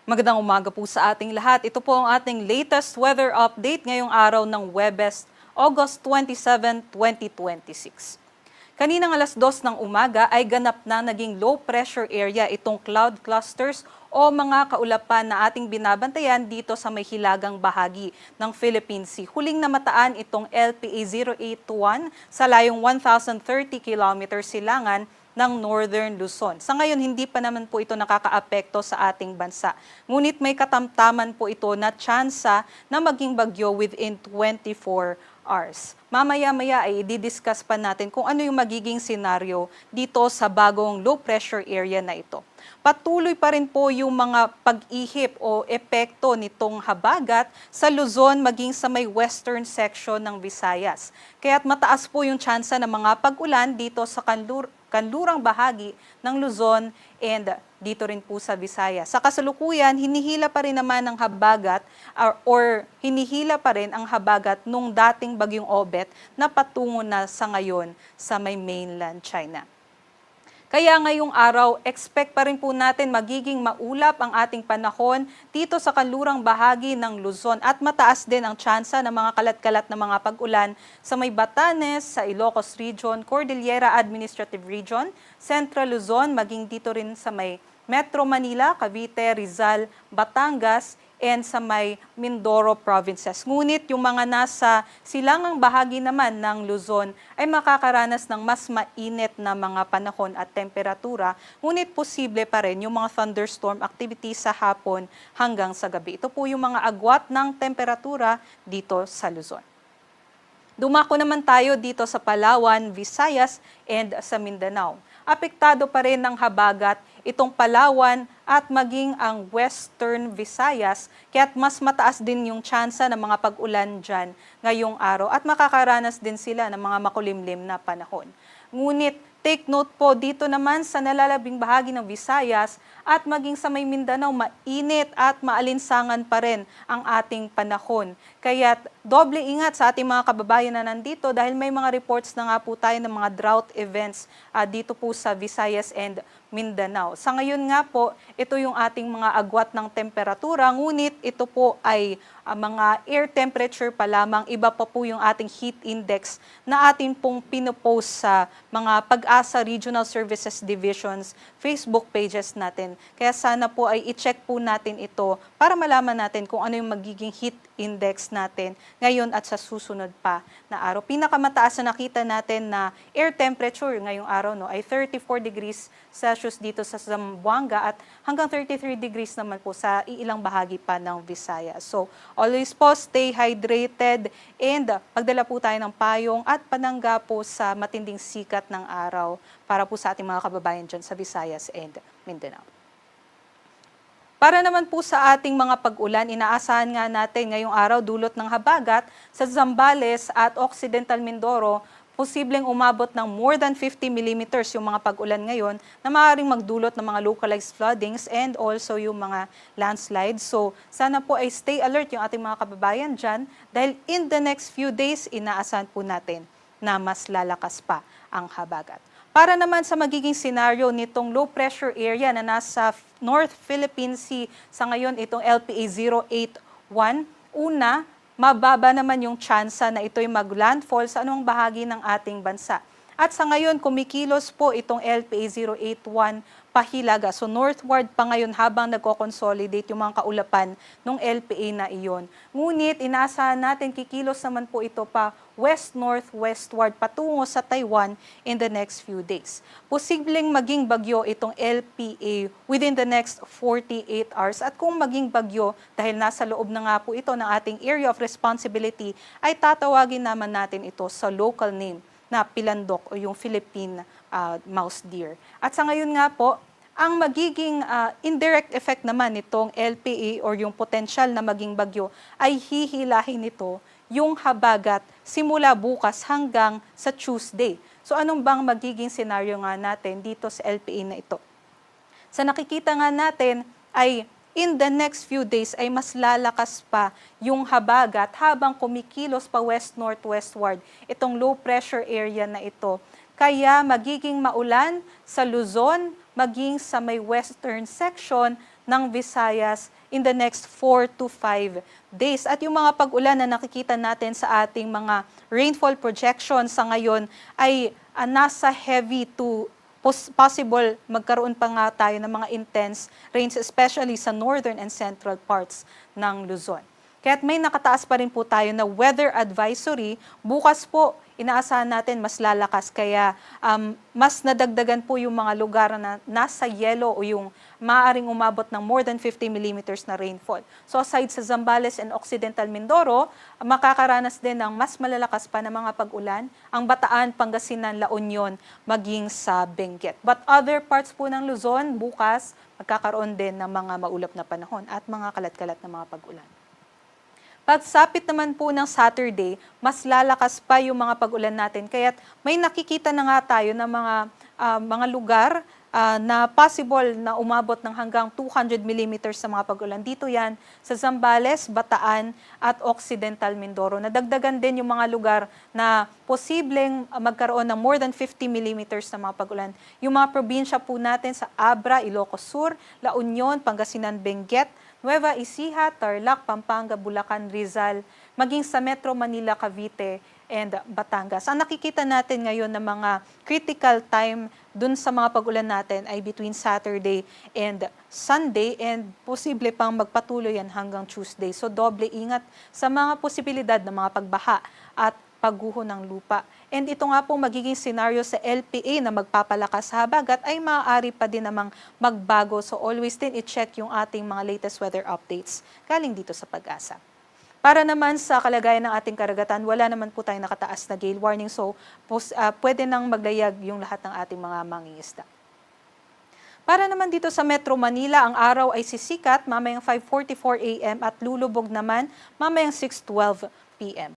Magandang umaga po sa ating lahat. Ito po ang ating latest weather update ngayong araw ng Huwebes, August 27, 2026. Kaninang alas 2 ng umaga ay ganap na naging low pressure area itong cloud clusters o mga kaulapan na ating binabantayan dito sa may hilagang bahagi ng Philippine Sea. Huling namataan itong LPA 081 sa layong 1,030 km silangan ng Northern Luzon. Sa ngayon, hindi pa naman po ito nakakaapekto sa ating bansa. Ngunit may katamtaman po ito na tsansa na maging bagyo within 24 hours. Mamaya-maya ay i-discuss pa natin kung ano yung magiging senaryo dito sa bagong low pressure area na ito. Patuloy pa rin po yung mga pag-ihip o epekto nitong habagat sa Luzon maging sa may western section ng Visayas. Kaya't mataas po yung tsansa ng mga pag-ulan dito sa kanlurang bahagi ng Luzon and dito rin po sa Visayas. Sa kasalukuyan, hinihila pa rin naman ang habagat or hinihila pa rin ang habagat nung dating bagyong Obet na patungo na sa ngayon sa may mainland China. Kaya ngayong araw, expect pa rin po natin magiging maulap ang ating panahon dito sa kanlurang bahagi ng Luzon at mataas din ang tsansa ng mga kalat-kalat na mga pag-ulan sa may Batanes, sa Ilocos Region, Cordillera Administrative Region, Central Luzon, maging dito rin sa may Metro Manila, Cavite, Rizal, Batangas, and sa may Mindoro provinces. Ngunit yung mga nasa silangang bahagi naman ng Luzon ay makakaranas ng mas mainit na mga panahon at temperatura, ngunit posible pa rin yung mga thunderstorm activity sa hapon hanggang sa gabi. Ito po yung mga agwat ng temperatura dito sa Luzon. Dumako naman tayo dito sa Palawan, Visayas, and sa Mindanao. Apektado pa rin ng habagat itong Palawan at maging ang Western Visayas, kaya't mas mataas din yung tsansa ng mga pag-ulan dyan ngayong araw at makakaranas din sila ng mga makulimlim na panahon. Ngunit take note po dito naman sa nalalabing bahagi ng Visayas at maging sa may Mindanao, mainit at maalinsangan pa rin ang ating panahon. Kaya doble ingat sa ating mga kababayan na nandito dahil may mga reports na nga po tayo ng mga drought events dito po sa Visayas and Mindanao. Sa ngayon nga po, ito yung ating mga agwat ng temperatura, ngunit ito po ay mga air temperature pa lamang, iba pa po yung ating heat index na atin pong pinopost sa mga Pag-asa Regional Services Divisions Facebook pages natin. Kaya sana po ay i-check po natin ito para malaman natin kung ano yung magiging heat index natin ngayon at sa susunod pa na araw. Pinakamataas na nakita natin na air temperature ngayong araw ay 34 degrees Celsius dito sa Zamboanga at hanggang 33 degrees naman po sa ilang bahagi pa ng Visayas. So, always po stay hydrated and pagdala po tayo ng payong at panangga po sa matinding sikat ng araw para po sa ating mga kababayan dyan sa Visayas and Mindanao. Para naman po sa ating mga pag-ulan, inaasahan nga natin ngayong araw dulot ng habagat sa Zambales at Occidental Mindoro, posibleng umabot ng more than 50 millimeters yung mga pag-ulan ngayon na maaaring magdulot ng mga localized floodings and also yung mga landslides. So sana po ay stay alert yung ating mga kababayan dyan dahil in the next few days, inaasahan po natin na mas lalakas pa ang habagat. Para naman sa magiging senaryo nitong low pressure area na nasa North Philippine Sea, sa ngayon itong LPA 081, una, mababa naman yung tsansa na ito'y mag-landfall sa anumang bahagi ng ating bansa. At sa ngayon, kumikilos po itong LPA 081 pahilaga. So northward pa ngayon habang nagko-consolidate yung mga kaulapan ng LPA na iyon. Ngunit inaasahan natin kikilos naman po ito pa west-northwestward patungo sa Taiwan in the next few days. Posibleng maging bagyo itong LPA within the next 48 hours. At kung maging bagyo, dahil nasa loob na nga po ito ng ating area of responsibility, ay tatawagin naman natin ito sa local name na pilandok o yung Philippine mouse deer. At sa ngayon nga po, ang magiging indirect effect naman nitong LPA or yung potential na maging bagyo ay hihilahin nito yung habagat simula bukas hanggang sa Tuesday. So anong bang magiging senaryo nga natin dito sa LPA na ito? Sa nakikita nga natin ay in the next few days ay mas lalakas pa yung habagat habang kumikilos pa west-northwestward itong low pressure area na ito. Kaya magiging maulan sa Luzon, maging sa may western section ng Visayas in the next 4 to 5 days. At yung mga pag-ulan na nakikita natin sa ating mga rainfall projections sa ngayon ay nasa heavy to possible magkaroon pa nga tayo ng mga intense rains, especially sa northern and central parts ng Luzon. Kaya't may nakataas pa rin po tayo na weather advisory. Bukas po, inaasahan natin mas lalakas. Kaya mas nadagdagan po yung mga lugar na nasa yellow o yung maaaring umabot ng more than 50 millimeters na rainfall. So aside sa Zambales and Occidental Mindoro, makakaranas din ng mas malalakas pa na mga pag-ulan ang Bataan, Pangasinan, La Union, maging sa Benguet. But other parts po ng Luzon, bukas, magkakaroon din ng mga maulap na panahon at mga kalat-kalat na mga pag-ulan. Pagsapit naman po ng Saturday, mas lalakas pa yung mga pag-ulan natin. Kaya't may nakikita na nga tayo ng mga lugar na possible na umabot ng hanggang 200 millimeters sa mga pag-ulan. Dito yan sa Zambales, Bataan at Occidental Mindoro. Nadagdagan din yung mga lugar na posibleng magkaroon ng more than 50 millimeters na mga pag-ulan. Yung mga probinsya po natin sa Abra, Ilocos Sur, La Union, Pangasinan, Benguet, Nueva Ecija, Tarlac, Pampanga, Bulacan, Rizal, maging sa Metro Manila, Cavite, and Batangas. Ang nakikita natin ngayon na mga critical time dun sa mga pag-ulan natin ay between Saturday and Sunday and posible pang magpatuloy yan hanggang Tuesday. So doble ingat sa mga posibilidad ng mga pagbaha at pagguho ng lupa. And ito nga pong magiging senaryo sa LPA na magpapalakas sa habagat ay maaari pa din namang magbago. So always din i-check yung ating mga latest weather updates galing dito sa Pag-asa. Para naman sa kalagayan ng ating karagatan, wala naman po tayong nakataas na gale warning. So pwede nang maglayag yung lahat ng ating mga mangingisda. Para naman dito sa Metro Manila, ang araw ay sisikat mamayang 5:44 a.m. at lulubog naman mamayang 6:12 p.m.